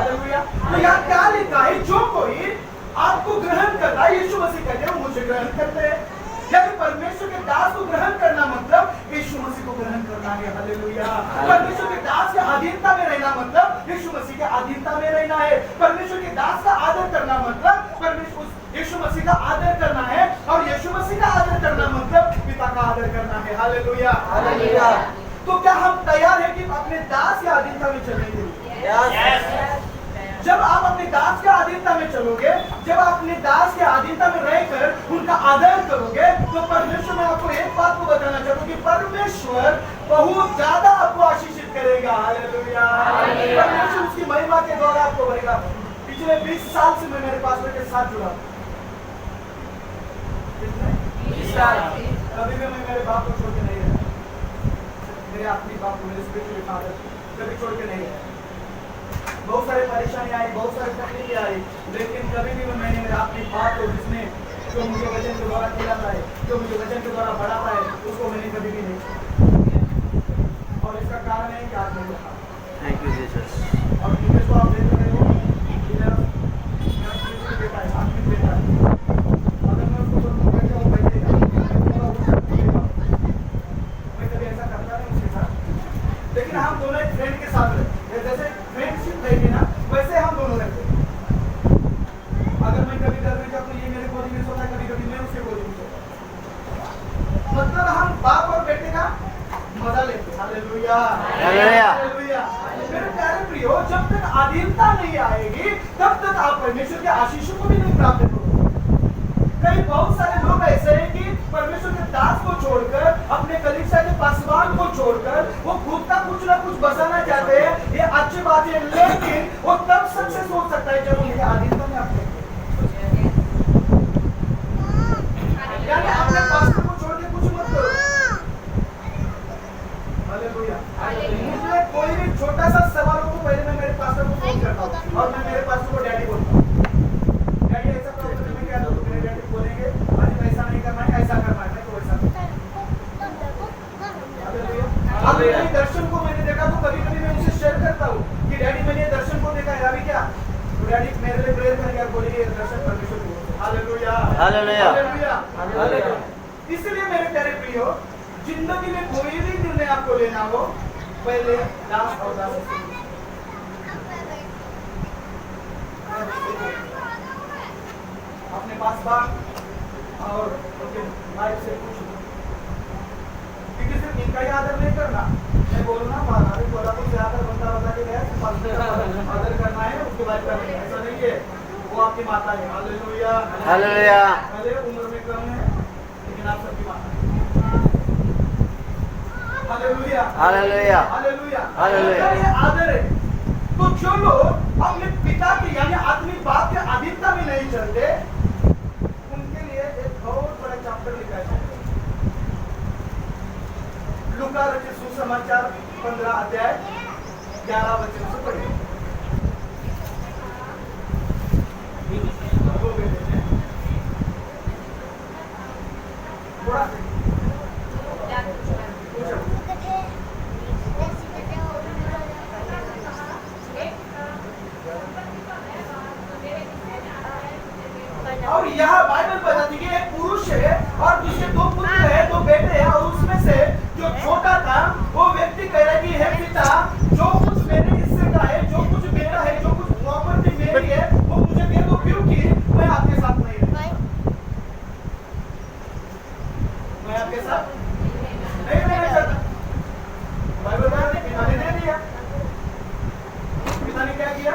Hallelujah. तो यहाँ क्या लिखा है, जो कोई आपको ग्रहण करता है, यीशु मसीह कहते हैं मुझे ग्रहण करते हैं। यदि परमेश्वर के दास को ग्रहण करना मतलब यीशु मसीह को ग्रहण करना है। हालेलुया। परमेश्वर के दास के अधीनता में रहना मतलब यीशु मसीह के अधीनता में रहना है। परमेश्वर के दास का आदर करना मतलब परमेश्वर यीशु मसीह का आदर करना है, और यीशु मसीह का आदर करना मतलब पिता का आदर करना है। Hallelujah, hallelujah. तो क्या हम तैयार हैं कि अपने दास के अधीनता में चलने के लिए? जब आप अपने दास के अधीनता में चलोगे, जब आप अपने दास के अधीनता में रहकर उनका आदर करोगे, तो परमेश्वर, मैं आपको एक बात को बताना चाहता हूँ कि परमेश्वर बहुत ज्यादा आपको आशीषित करेगा। हालेलुया। परमेश्वर उसकी महिमा के द्वारा आपको भरेगा। पिछले 20 साल से मैं मेरे पास्टर के साथ जुड़ा, 20 साल। कभी भी मैं मेरे बाप को छोड़ के नहीं रहा, मेरे आत्मिक बाप को, मेरे स्पिरिचुअल फादर कभी छोड़ के नहीं रहा। बहुत सारे परेशानी आई, बहुत सारे तकलीफें आई, लेकिन कभी भी मैंने मेरे अपने बाप को, जिसने जो मुझे वचन के द्वारा खिलाता है, जो मुझे वचन के द्वारा बढ़ाता है, उसको मैंने कभी भी नहीं छोड़ा। और इसका कारण है कि आज मैं यहाँ। Thank you Jesus. और जिसको आप देख रहे हो, मेरा बेटा है, आत्मिक बेटा है। अगर मैं उसको छोड़ करके वो बैठेगा, मैं कभी ऐसा करता नहीं उसके साथ। लेकिन हम दोनों एक फ्रेंड के साथ रहते, जैसे फ्रेंडशिप रहेगी ना, वैसे हम दोनों रहते हैं। अगर मैं कभी घर में जाऊँ तो ये मेरे गोदी में सोता है, कभी कभी मैं उसके गोदी में सोता। मतलब हम बाप और बेटे का मजा लेते हैं। Hallelujah, hallelujah. मेरे प्यारे प्रियो, जब तक अधीनता नहीं आएगी, तब तक आप परमेश्वर के आशीषों को भी नहीं प्राप्त करोगे। कई बहुत सारे लोग ऐसे हैं कि परमेश्वर के दास को छोड़कर, अपने कलीसिया के पासवान को छोड़कर, वो खुद का कुछ ना कुछ बसाना चाहते हैं। ये अच्छी बात है, लेकिन वो तब सक्सेस हो सकता है जब उनके अधीनता में आप यानी अपने पास्टर को छोड़ के कुछ मत करो। हालेलुया। मुझे कोई भी छोटा सा सवाल हो तो पहले मैं मेरे पास्टर को फोन करता हूँ, और मैं मेरे पास्टर को डैडी बोलता हूँ। डैडी ऐसा प्रॉब्लम है, मैं क्या करूँ? मेरे डैडी बोलेंगे आज ऐसा नहीं करना है, ऐसा करना है, तो वैसा। अब मेरे दर्शन को मैंने देखा तो कभी कभी मैं उनसे शेयर करता हूँ कि डैडी मैंने ये दर्शन को देखा है, अभी क्या? तो डैडी मेरे लिए प्रेयर करेंगे, आप बोलेंगे दर्शन परमेश्वर को। Hallelujah, hallelujah, hallelujah. इसलिए मेरे प्यारे प्रियो, जिंदगी में कोई भी निर्णय आपको लेना हो, पहले दास और दासी से अपने पास बात और उनके लाइफ से पूछो, क्योंकि सिर्फ इनका ही आदर नहीं करना। मैं बोलूँ ना, अभी कोल्हापुर से आकर बता के गया, आदर करना है, उसके बाद करना है, ऐसा नहीं है। वो आपकी माता है। Hallelujah, hallelujah. भले उम्र में कम है, लेकिन आप सबकी माता है। Hallelujah, hallelujah, hallelujah, hallelujah. ये आदर है। तो जो लोग अपने पिता के यानी आत्मिक बाप के अधीनता में नहीं चलते, उनके लिए एक बहुत बड़ा चैप्टर लिखा है। लूका रचित सुसमाचार 15 अध्याय 11 वचन से पढ़िए। और यह बाइबल बताती है कि एक पुरुष है और जिसके 2 पुत्र है, 2 बेटे हैं, और उसमें से जो छोटा था वो व्यक्ति कह रहा है कि हे पिता, जो कुछ मेरे हिस्से का है, जो कुछ मेरा है, जो कुछ प्रॉपर्टी मेरी है, वो मुझे दे दो, क्योंकि मैं आपके साथ नहीं रहता। मैं आपके साथ नहीं रहना चाहता। बाइबल बताती है पिता ने दे दिया। पिता ने क्या किया?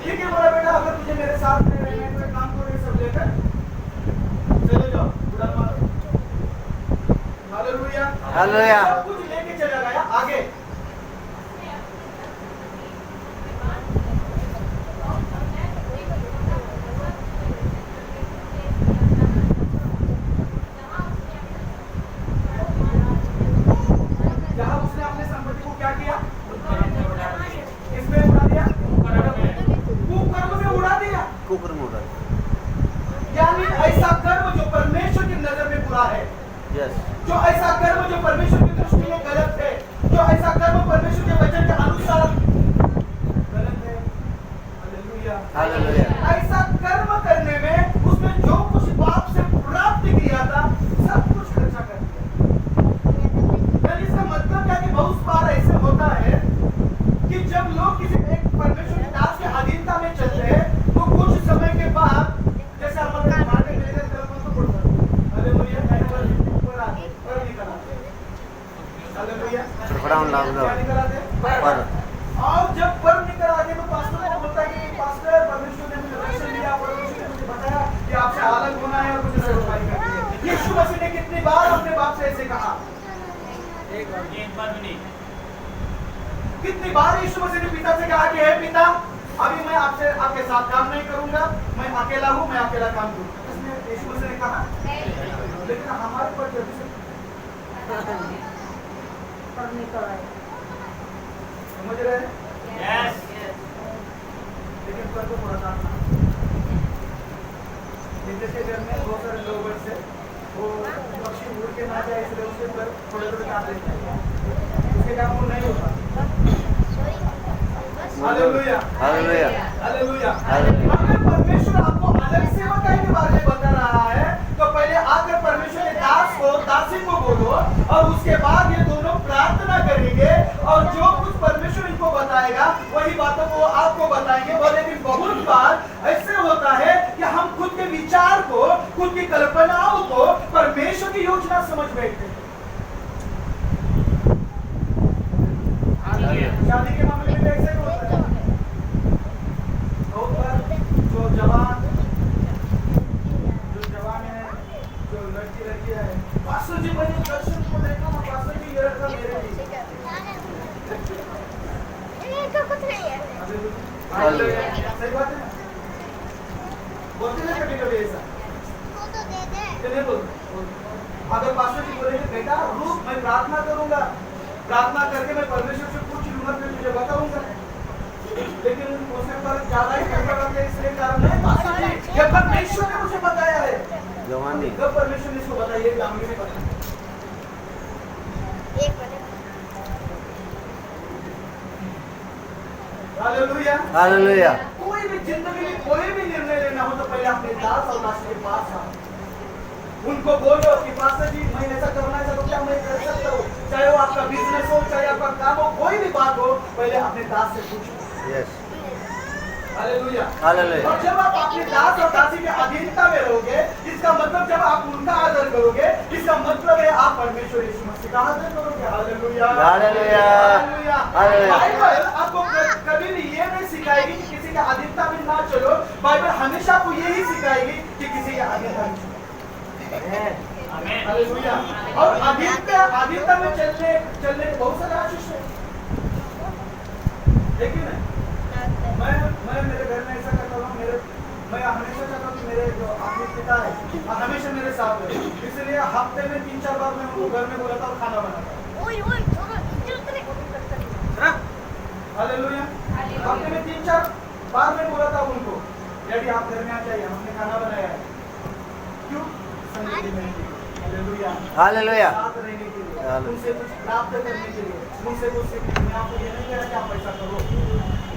ठीक है बोला, बेटा अगर तुझे मेरे साथ नहीं रहना है तो एक काम करो, ये सब लेकर चले जाओ, उड़ा मारो। Hallelujah, hallelujah. सब कुछ लेके चला गया आगे। जहां उसने अपने संपत्ति को क्या किया? इसमें उड़ा दिया, कुकर में उड़ा दिया। यानी ऐसा कर्म जो परमेश्वर की नजर में बुरा है, जो ऐसा कर्म जो परमेश्वर की दृष्टि में गलत है, जो ऐसा ऐसा कर्म करने में उसने जो कुछ बाप से प्राप्त किया था सब कुछ खर्चा कर दिया। इसका मतलब क्या कि बहुत बार ऐसे होता है कि जब लोग किसी एक परमेश्वर के दास के अधीनता में चलते हैं तो कुछ समय के बाद जैसे हमारे मार्केट में लेकर तेलुगु तो पड़ता है हालेलुया पर आके पर निकल आते हालेलुया क्या निकल आते पर और जब पर निकल आते तो पास्टर को बोलता है कि पास्टर परमेश्वर ने मुझे दर्शन दिया परमेश्वर ने मुझे बताया कि आपसे अलग होना है और मुझे सेवकाई करनी है। यीशु मसीह ने कितनी बार अपने बाप से ऐसे कहा? एक बार भी नहीं। कितनी बार यीशु मसीह ने पिता से कहा कि हे पिता अभी मैं आपसे आपके साथ काम नहीं करूंगा, मैं अकेला हूं, मैं अकेला काम करूंगा। इसने यीशु मसीह ने कहा लेकिन हमारे पर जब से पढ़ने का है समझ रहे हैं? यस लेकिन पर को थोड़ा सा जैसे घर में बहुत सारे लोग से वो पक्षी उड़ के ना जाए इसलिए उसके ऊपर थोड़े थोड़े काट देते हैं, उसके काम वो नहीं होता। Hallelujah hallelujah hallelujah. अगर परमेश्वर आपको अलग सेवकाई के बारे में बता रहा है तो पहले आकर परमेश्वर के दास को दासी को बोलो और उसके बाद ये दोनों प्रार्थना करेंगे और जो कुछ परमेश्वर इनको बताएगा वही बातों को आपको बताएंगे। और लेकिन बहुत बार ऐसे होता है कि हम खुद के विचार को खुद की कल्पनाओं को परमेश्वर की योजना समझ बैठते हैं। शादी के मामले में ऐसे ही होता है। जो जवान है जो लड़की है पास्टर जी मैंने दर्शन को देखा ना पास्टर जी ये रखा मेरे लिए सही बात है बोलते हैं कभी कभी ऐसा नहीं बोलते। अगर पास्टर जी बोलेंगे बेटा रुक मैं प्रार्थना करूंगा, प्रार्थना करके मैं परमेश्वर से पूछ लूंगा फिर मुझे बताऊंगा, लेकिन उसने पर ज्यादा ही खर्चा करते इसलिए कारण नहीं पास्टर जी ये परमेश्वर ने मुझे बताया है जवानी कब परमेश्वर ने इसको बताया ये फैमिली में बताया। Hallelujah hallelujah. कोई भी जिंदगी में कोई भी निर्णय लेना हो तो पहले अपने दास और दासी के पास आओ, उनको बोलो कि पास्टर जी मैं ऐसा करना है तो क्या मैं कर सकता हूँ, चाहे वो आपका बिजनेस हो चाहे आपका काम हो कोई भी बात हो पहले अपने दास से पूछो। Yes hallelujah hallelujah. और जब आप अपने दास और दासी के अधीनता में रहोगे इसका मतलब जब आप उनका आदर करोगे इसका मतलब है आप परमेश्वर यीशु मसीह का आदर करोगे। Hallelujah hallelujah hallelujah. बाइबल आपको कभी भी ये नहीं सिखाएगी कि किसी के अधीनता में ना चलो, बाइबल हमेशा आपको यही सिखाएगी कि किसी के अधीनता में चलो। हालेलुया। और अधीनता में चलने बहुत सारे आशीष है लेकिन मैं मेरे घर में ऐसा करता हूँ मैं हमेशा चाहता हूँ कि मेरे जो आपके पिता है हमेशा मेरे साथ रहे, इसलिए हफ्ते में 3-4 बार मैं उनको घर में बुलाता और खाना बनाता। हालेलुया। हफ्ते में 3-4 बार मैं बुलाता हूँ उनको यदि आप घर में आ जाइए हमने खाना बनाया है। क्यों? Hallelujah hallelujah. साथ रहने के लिए उनसे कुछ प्राप्त करने के लिए उनसे कुछ सीखने। मैं आपको ये नहीं कह रहा कि आप ऐसा करो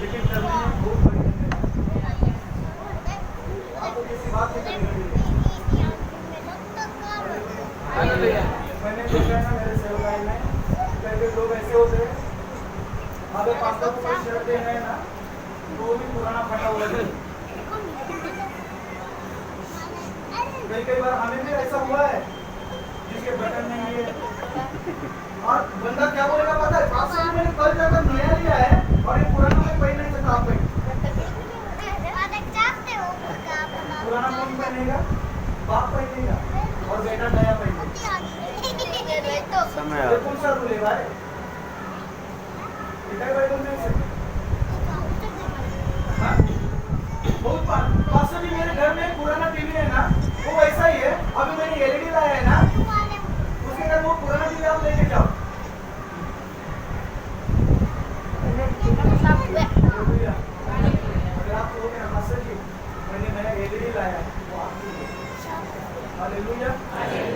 लेकिन करने में बहुत बड़ी आपको किसी बात नहीं करनी है। हालेलुया। मैंने देखा है ना मेरे सेवकाई में पहले लोग ऐसे होते हैं अगर पास्टर को कोई शर्ट देना है ना तो वो भी पुराना फटा हुआ है। कई बार हमें भी ऐसा हुआ है जिसके बटन नहीं है और बंदा क्या बोलेगा पता है पास्टर जी मैंने कल जाकर नया लिया है और ये पुराना मैं पहन नहीं सकता। आप पुराना कौन पहनेगा? बाप पहनेगा और बेटा नया पहनेगा। कौन सा रूल है भाई? बाइबल में से बहुत बार पास्टर जी मेरे घर में पुराना टीवी है ना वो वैसा ही है, अभी मैंने एलईडी लाया है ना उसके घर वो पुराना टीवी आप लेके जाओ। अगर आप कहोगे ना पास्टर जी मैंने नया एलईडी लाया है वो आपको हालेलुया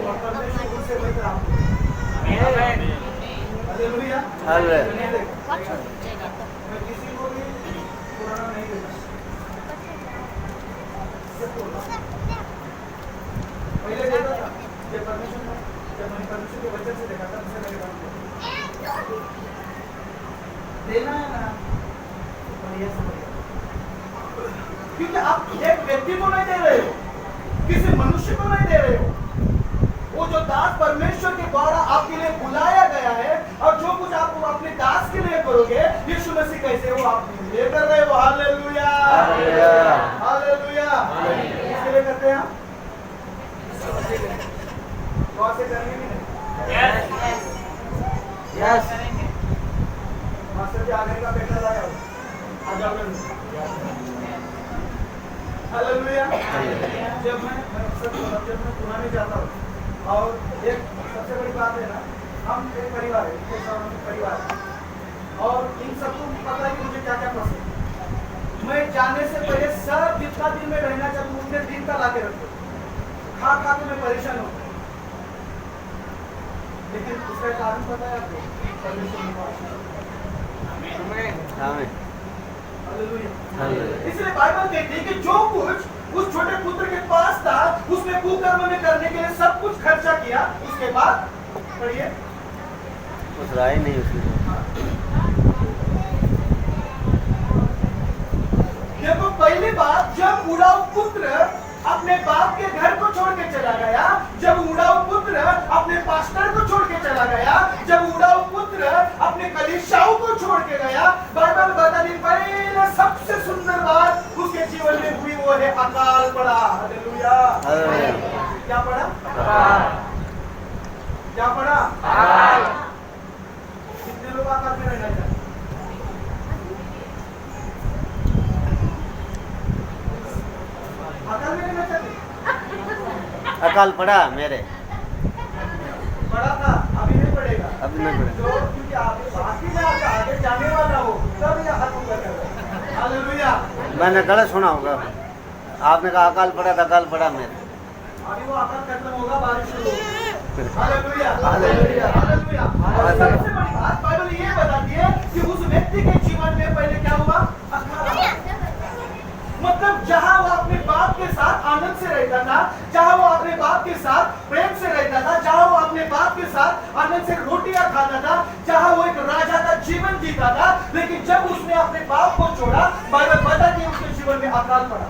और परमेश्वर उनसे बेहतर आपको हालेलुया हालेलुया। मैं किसी को भी पुराना नहीं देता बोल रहा हूँ। पहले देखा था जब परमेश्वर मैंने परमेश्वर के वचन से देखा था, मुझे लगे देना है ना, बढ़िया से बढ़िया, क्योंकि आप एक व्यक्ति को नहीं दे रहे हो, किसी मनुष्य को नहीं दे रहे हो। वो जो दास परमेश्वर के द्वारा आपके लिए बुलाया गया है, और जो कुछ आप अपने दास के लिए करोगे, यीशु मसीह कैसे वो आप लिए कर रहे हो। Hallelujah, hallelujah. किसके लिए करते हैं आप? कौन से करेंगे कि नहीं? यस। मास्टर जी आगे का पेपर लाया हो, आ जाओ। हालेलुया। जब मैं पुराने जाता हूँ, और एक सबसे बड़ी बात है ना, हम एक परिवार है, परिवार है, और इन सबको पता है कि मुझे क्या क्या पसंद है। मैं जाने से पहले सब जितना दिन में रहना चाहता हूँ उतने दिन का ला के रखता हूँ, खा खा के मैं परेशान होता हूँ। लेकिन उसका कारण पता है आपको? इसलिए बाइबल कहती है कि जो कुछ उस छोटे पुत्र के पास था, उसने कुकर्म में करने के लिए सब कुछ खर्चा किया। उसके बाद पढ़िए, कुछ रहा ही नहीं उसमें। देखो, पहली बात, जब उड़ाऊ पुत्र अपने बाप के घर को छोड़ के चला गया, जब उड़ाऊ पुत्र अपने पास्टर को छोड़ के चला गया, जब उड़ाऊ पुत्र अपने कलीसियाओं को छोड़ के गया, बाइबल बताती है पहले सबसे सुंदर बात उसके जीवन में हुई, वो है अकाल पड़ा। हालेलुया। क्या पड़ा? क्या पड़ा? कितने लोग अकाल में रहना चाहते? अकाल में रहना चाहते? अकाल पड़ा मेरे, पड़ा था, अभी नहीं पड़ेगा। अभी नहीं पड़ेगा, तो क्योंकि आगे जाने वाला हो तब यह हाथ ऊपर कर रहा है। हालेलुया। मैंने गलत सुना होगा, आपने कहा अकाल पड़ा था, अकाल पड़ा मेरे। अभी वो अकाल खत्म होगा, बारिश शुरू होगी। Hallelujah, hallelujah, hallelujah. और सबसे बड़ी बात बाइबल ये बताती है कि उस व्यक्ति के जीवन में पहले क्या हुआ? अकाल। मतलब जहां वो अपने बाप के साथ आनंद से रहता था, जहां वो अपने बाप के साथ प्रेम से रहता था, जहां वो अपने बाप के साथ आनंद से रोटियां खाता था, जहां वो एक राजा का जीवन जीता था, लेकिन जब उसने अपने बाप को छोड़ा, बाइबल बताती है उसके जीवन में अकाल पड़ा।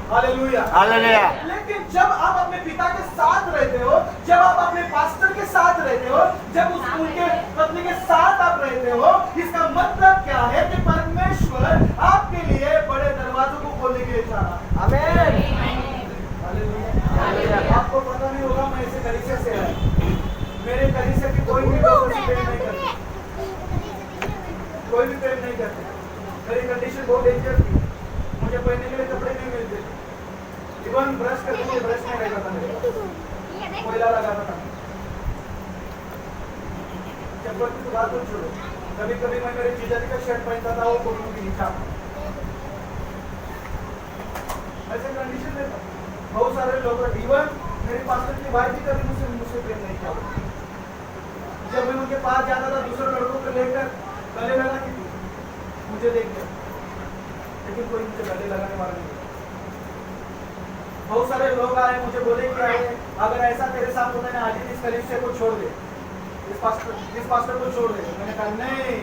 Hallelujah, hallelujah. लेकिन जब आप अपने पिता के साथ रहते हो, जब आप अपने पास्टर के साथ रहते हो, जब उनके पत्नी के साथ आप रहते हो, इसका मतलब क्या है कि परमेश्वर आपके लिए बड़े दरवाजों को खोलने के लिए चाह रहा है। आमीन। हालेलुया। आपको पता नहीं होगा, मैं इसे कलीसिया से आया, मेरे कलीसिया की कोई भी प्रेम नहीं करती, कोई भी प्रेम नहीं करती। मेरी कंडीशन बहुत डेंजर थी, मुझे पहनने के लिए कपड़े नहीं मिलते, इवन ब्रश करने के लिए ब्रश नहीं रहता था मेरे, कोयला लगाता था। चप्पल की बात तो छोड़ो, कभी कभी मैं मेरे जीजा जी का शर्ट पहनता था, वो घुटनों के नीचे ऐसे कंडीशन में था। बहुत सारे लोग, इवन मेरे पास्टर की वाइफ भी कभी मुझसे प्रेम नहीं किया। जब मैं उनके पास जाता था दूसरे लड़कों को लेकर, गले लगा की मुझे देख के, लेकिन कोई मुझे गले लगाने वाला नहीं। बहुत सारे लोग आए, मुझे बोले कि अगर ऐसा तेरे साथ होता है ना, आज इस कलीसिया को छोड़ दे, इस पास्टर को छोड़ दे। मैंने कहा नहीं,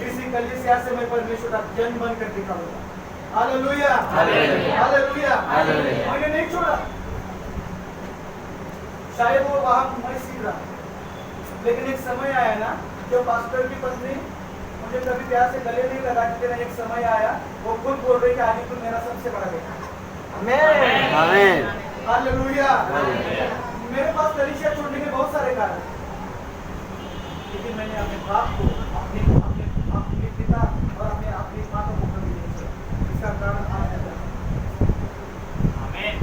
इसी कलीसिया से मैं परमेश्वर का जन्म बन कर दिखाऊंगा। Hallelujah, hallelujah, hallelujah. मैंने नहीं छोड़ा, शायद वो वहां मैं सीख रहा, लेकिन एक समय आया ना, जो पास्टर की पत्नी मुझे कभी प्यार से गले नहीं लगाती थी ना, एक समय आया वो खुद बोल रही कि आज तू मेरा सबसे बड़ा बेटा। आमीन, आमीन, हालेलुया। मेरे पास कलीसिया छोड़ने के बहुत सारे कारण, लेकिन मैंने अपने बाप को, अपने पिता और अपनी माँ को कभी नहीं छोड़ा। इसका कारण आज है। आमीन,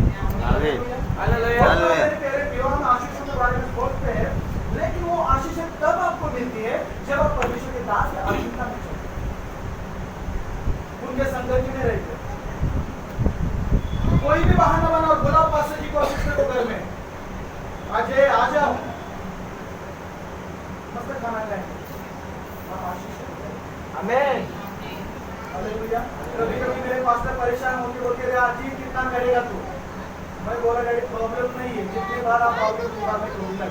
हालेलुया। मेरे प्यारे प्रियो, हम आशीषों के बारे में सोचते हैं, लेकिन वो आशीषें तब आपको मिलती है जब आप परमेश्वर के दास के आशीषता में चलते, उनके संगति में रहते। कोई भी बहाना बना और बुलाओ पास्टर जी को, असिस्टेंट को घर में, अजय आ जाओ, मस्त खाना खाएंगे, आप आशीष। आमीन, हालेलुया। कभी कभी मेरे पास्टर परेशान होके बोलते रहे अजीब कितना करेगा तू। मैं बोला डैडी प्रॉब्लम नहीं है, जितनी बार आप आओगे उतनी बार मैं कहूंगा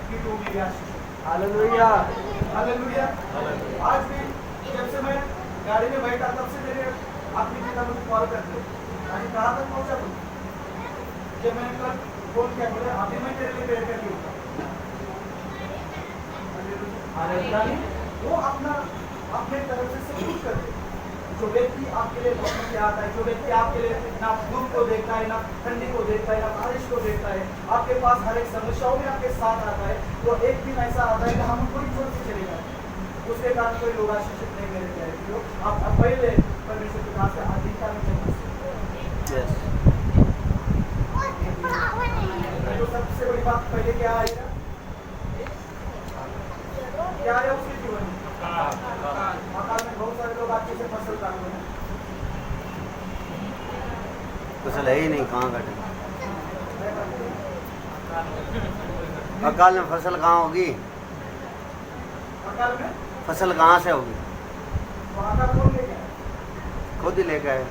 कि तू मेरी आशीष है। Hallelujah hallelujah. आज भी जब से मैं गाड़ी में बैठा तब से मेरे अपनी पिता मुझे कॉल करते आज कहाँ तक पहुंचा तू। जब मैंने कल फोन किया बोले अभी मैं तेरे लिए प्रेयर करके उठा। वो अपना अपने तरफ से सब कुछ करते। जो व्यक्ति आपके लिए लौटने के आता है, जो व्यक्ति आपके लिए ना धूप को देखता है, ना ठंडी को देखता है, ना बारिश को देखता है, आपके पास हर एक समस्याओं में आपके साथ आता है, वो एक दिन ऐसा आता है कि हम कोई छोड़ के चले जाते हैं। उसके कारण कोई लोग आशीषित नहीं मेरे प्यारे। आप पहले परमेश्वर के पास से अधिकार में तो सबसे बड़ी बात पहले क्या आएगा, क्या है उसके जीवन में मकान में बहुत सारे लोग अच्छे से फसल काटते हैं। फसल है ही नहीं, कहाँ काटे। अकाल में फसल कहाँ होगी, अकाल में फसल कहाँ से होगी, वहाँ कौन लेके आए? खुद ही लेके आए।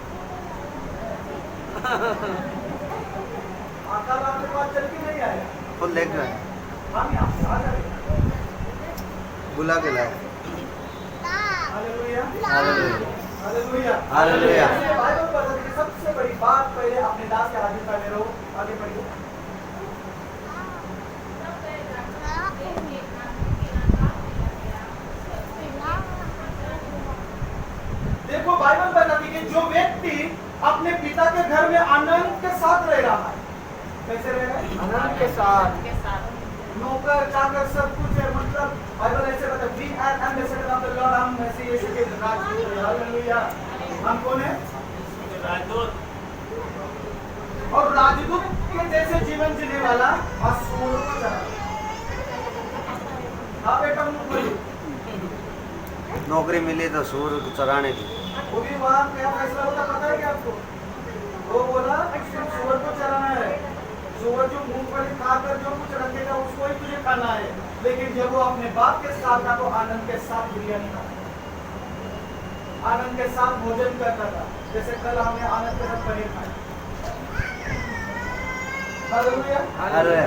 अकाल आपके पास चल के नहीं आया, खुद लेके आए, हम यहाँ आ जाएंगे। बुला के लाए। Hallelujah hallelujah hallelujah hallelujah. Bible बताती है सबसे बड़ी बात पहले अपने दास के आधीनता में रहो। आगे बढ़िए। देखो बाइबल बताती है कि जो व्यक्ति अपने पिता के घर में आनंद के साथ रह रहा है, कैसे रह रहा है? आनंद के साथ। नौकर चाकर सब कुछ है, मतलब बाइबल ऐसे बताता है we are ambassador of the lord. हम मसीह यीशु के राजदूत हैं। हालेलुया। हम कौन है? राजदूत। और राजदूत के जैसे जीवन जीने वाला असूर को चला। हाँ बेटा नौकरी मिली तो सूर चराने की। वो भी वहाँ क्या फैसला होता पता है क्या आपको? वो बोला सिर्फ सूअर को चराना है। सूअर जो मूंगफली खाकर जो कुछ रखेगा उसको ही तुझे खाना है। लेकिन जब वो अपने बाप के साथ था तो आनंद के साथ बिरयानी खाता, आनंद के साथ भोजन करता था। जैसे कल हमने आनंद के साथ पनीर खाया। Hallelujah hallelujah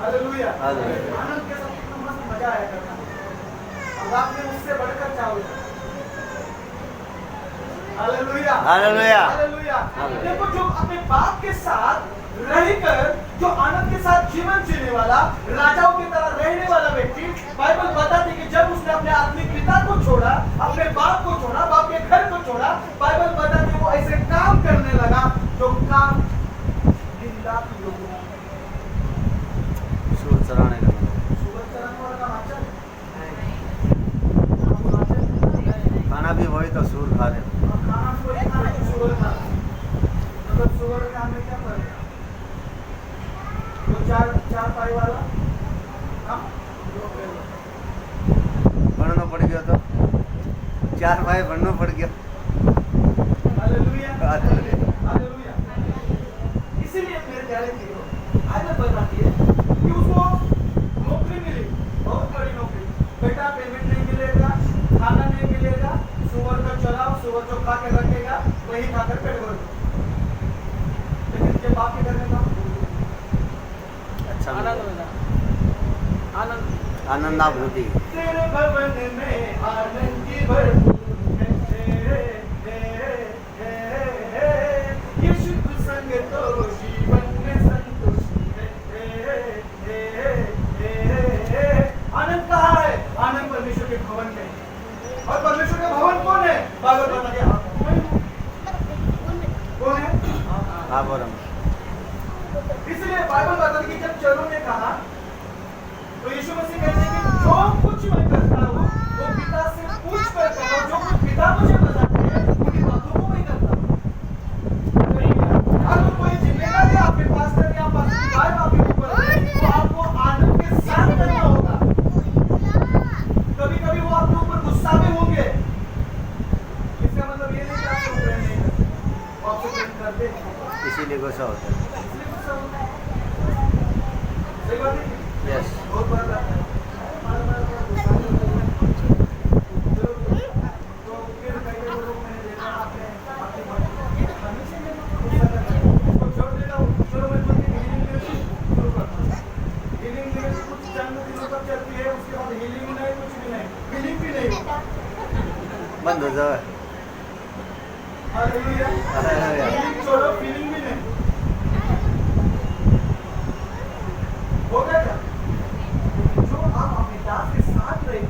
hallelujah. हालेलुया। आनंद के साथ कितना मस्त मजा आया करता। अब आपने उससे बढ़कर चाहो। Hallelujah hallelujah hallelujah. देखो जो अपने बाप के साथ रहकर जो आनंद के साथ जीवन जीने वाला, राजाओं की तरह रहने वाला व्यक्ति, बाइबल बताती है कि जब उसने अपने आत्मिक पिता को छोड़ा, अपने बाप को छोड़ा, बाप के घर को छोड़ा, बाइबल बताती है वो ऐसे काम करने लगा जो काम दिन रात लोगों सूर चराने का। सुबह चलाने वाला काम अच्छा है। खाना भी वही तो सूर खा रहे। खाना कोई खाना तो सुअर खा। मतलब सुअर में हमें क्या फर्क है? तो चार पाई वाला हम दो पैर वाला। बनना पड़ गया तो 4 भाई बनना पड़ गया। Hallelujah hallelujah. हालेलुया। इसीलिए मेरे प्यारे भाइयों बाइबल बताती है कि उसको नौकरी मिली, बहुत बड़ी नौकरी। बेटा पेमेंट नहीं मिलेगा, खाना नहीं मिलेगा, सुअर को चलाओ, सुअर जो खा के रखेगा वही खाकर पेट भर दो। लेकिन जब बाप के घर में काम अच्छा आनंद आनंदानुभूति। तेरे भवन में आनंद की भरपूर है। यीशु के संग तो जीवन में संतुष्टि है। आनंद कहाँ है? आनंद परमेश्वर के भवन में है। और परमेश्वर का भवन कौन है? बाइबल बता दिया कौन है? आप और हम। इसलिए बाइबल बताती है कि जब चलो ने कहा तो यीशु मसीह कहते हैं कि जो कुछ मैं करता हूँ वो पिता से पूछ कर करता हूँ। जो कुछ पिता मुझे बताते हैं उन्हीं बातों को मैं करता हूँ। अगर कोई जिम्मेदारी आपके पास है या गाय आपके ऊपर है तो आपको आनंद के साथ करना होगा। कभी कभी वो आपके ऊपर गुस्सा में होंगे, इसका मतलब ये नहीं कि आपको प्रेम नहीं करते, वो आपसे प्रेम करते हैं। इसीलिए गुस्सा होता है। इसलिए गुस्सा होता है। सही बात है। यस। बहुत बार आता है। तो फिर कई लोगों को मैंने देखा दो। हालेलुया। हालेलुया। फीलिंग छोड़ो, फीलिंग भी नहीं हो गया क्या? जो आप अपने दास के साथ रहे,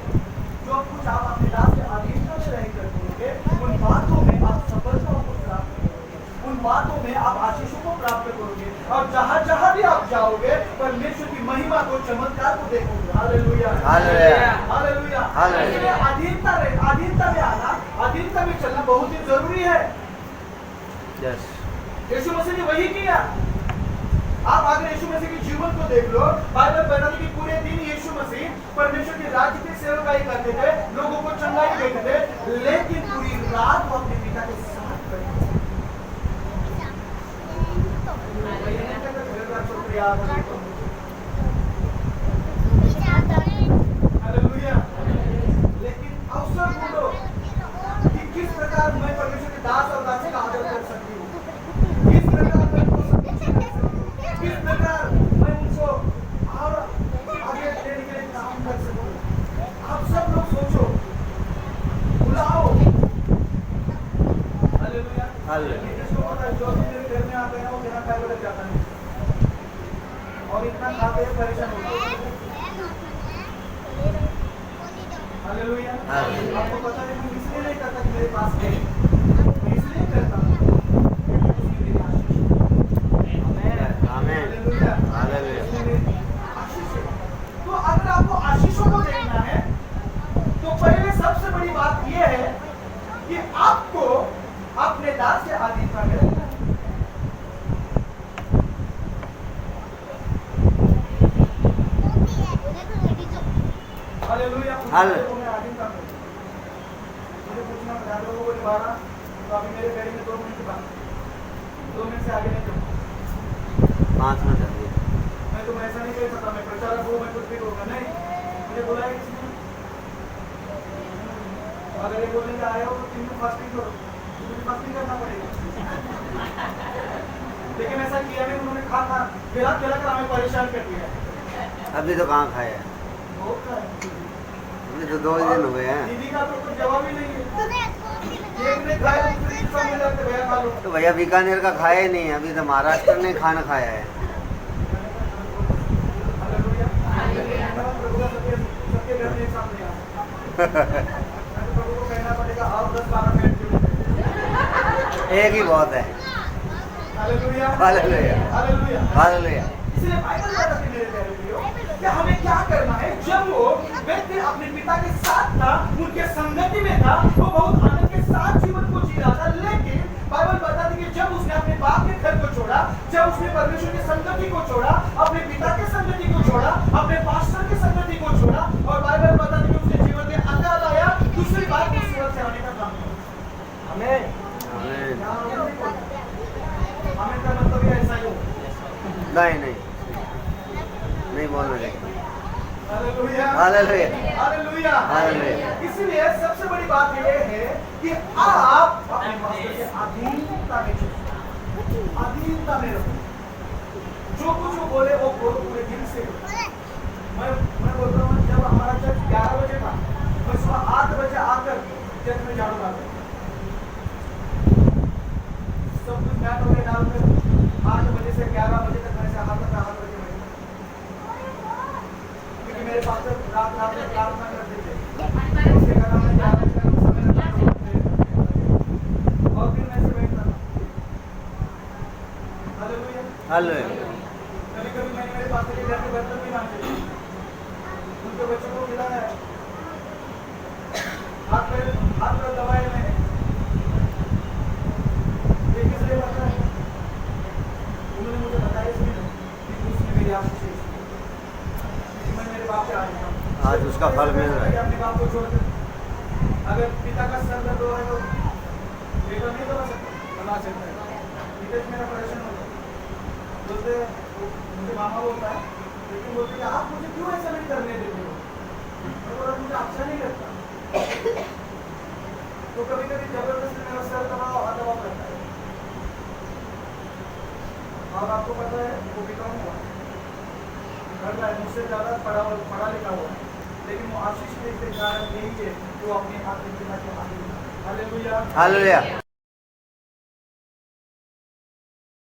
जो कुछ आप अपने दास के अधीनता में रहकर करोगे, उन बातों में आप सफलताओं को प्राप्त करोगे, उन बातों में आप आशीषों को प्राप्त करोगे, और जहां जहां भी आप जाओगे परमेश्वर की महिमा को, चमत्कार को देखोगे। Hallelujah, hallelujah, hallelujah. हालेलुया। इसलिए अधीनता में आना, अधीनता में चलना बहुत ही जरूरी है। यस। यीशु मसीह ने वही किया। आप अगर यीशु मसीह के जीवन को देख लो, बाइबल बताती है कि पूरे दिन यीशु मसीह परमेश्वर के राज्य की सेवकाई करते थे, लोगों को चंगाई देते थे, लेकिन पूरी रात वो अपने पिता के साथ बैठे थे। हालेलुया। लेकिन अवसर ढूंढो कि किस प्रकार मैं परमेश्वर के दास और दासी का आदर कर सकती हूँ, किस प्रकार मैं उनको सब कुछ कर सकती हूँ, किस प्रकार मैं उनको और आगे लेने के लिए काम कर सकूं। आप सब लोग सोचो, बुलाओ। हालेलुया। हालेलुया। किसको पता है, जो भी मेरे घर में आता है ना, वो बिना खाए लग जाता है और इतना खाते हैं परेशान होता है। हालेलुया। आपको पता है, मैं इसलिए नहीं करता कि मेरे पास है, मैं इसलिए करता हूँ क्योंकि उसमें मेरी आशीष है। आमीन। हालेलुया। हालेलुया। उसमें मेरी आशीष है। तो अगर आपको आशीषों को देखना है, तो पहले सबसे बड़ी बात यह है कि आपको अपने दास के अधीनता में रहना है। हालेलुया। हालेलुया। मुझे पूछना बता लोगों को दोबारा, तो अभी मेरे गाड़ी में 2 मिनट बाद, 2 मिनट से आगे नहीं जाऊँ। 5 मिनट अभी। मैं तो ऐसा नहीं कह सकता, मैं प्रचारक हूँ, मैं कुछ भी होगा नहीं। मुझे बोला है किसी ने, अगर ये बोलने आए हो तो 3 दिन फास्टिंग करो, तो मुझे फास्टिंग करना पड़ेगा। लेकिन ऐसा किया नहीं, उन्होंने खा खिला कर हमें परेशान कर दिया। अभी तो कहाँ खाए हैं, बहुत खाया। अभी तो 2 दिन हुए हैं। दीदी का तो कुछ जवाब ही नहीं है। एक ने खाया तो दूसरे दिन सब मिल जाते, भैया खा लो। तो भैया बीकानेर का खाया ही नहीं है, अभी तो महाराष्ट्र ने खाना खाया है। हालेलुया। प्रभु का सबके घर में एक साथ नहीं आता। प्रभु को कहना पड़ेगा, आप 10-12 मिनट क्यों? एक ही बहुत है। हालेलुया। हालेलुया। हालेलुया। हालेलुया। इसलिए बाइबल बताती है मेरे प्यारे प्रियो कि हमें क्या करना है। जब वो व्यक्ति अपने पिता के साथ था, उनके संगति में था, वो बहुत आनंद के साथ जीवन को जी रहा था, लेकिन बाइबल बताती है कि जब उसने अपने बाप के घर को छोड़ा, जब उसने परमेश्वर की संगति को छोड़ा, अपने पिता के संगति को छोड़ा, अपने पास्टर की संगति को छोड़ा, और बाइबल बताती है कि उसके जीवन में अकाल आया, दूसरी बात को सूरज से आने का काम किया। आमीन। आमीन। आमीन का मतलब ये ऐसा ही हो। नहीं नहीं बोलना चाहिए। हालेलुया। हालेलुया। हालेलुया। हालेलुया। इसलिए सबसे बड़ी बात यह है कि आप अपने मास्टर के अधीनता में चलो, अधीनता में रहो। जो कुछ वो बोले वो बोलो पूरे दिल से। मैं बोलता हूँ, जब हमारा चर्च 11 बजे था, मैं सुबह 8 बजे आकर चर्च में झाड़ू डालता, सब कुछ मैं तो डालकर 8 बजे से 11 बजे तक मैं हाथ बजे क्योंकि मेरे पास रात में प्रार्थना करते थे, उसके कारण मैं 11 बजे तक समय रखता था और फिर मैं से बैठता था। हालेलुया। हालेलुया। कभी मैंने मेरे पास के घर के बर्तन भी मांगे, उनके बच्चों को खिलाया है, हाथ पैर दबाए मैंने। ये किस लिए पता है? उन्होंने मुझे बताया इसलिए कि उसमें मेरी आशीष है, कि मैं मेरे बाप के आया हूँ। आज उसका फल मिल रहा है। अपने बाप को छोड़कर अगर पिता का सर दर्द हो रहा है तो बेटा नहीं दबा सकता, बना सकता है। पिता मेरा परेशान होता है, बोलते मुझे मामा बोलता है, लेकिन बोलते कि आप मुझे क्यों ऐसा नहीं करने देते हो? मैं बोला मुझे अच्छा नहीं लगता। तो कभी कभी जबरदस्ती मेरा सर दबाव करता है, और आपको पता है वो भी कम हुआ कर रहा है, मुझसे ज़्यादा पढ़ा लिखा हुआ है, लेकिन वो आशीष के कारण यही है कि वो अपने आत्मिक पिता के आगे। Hallelujah hallelujah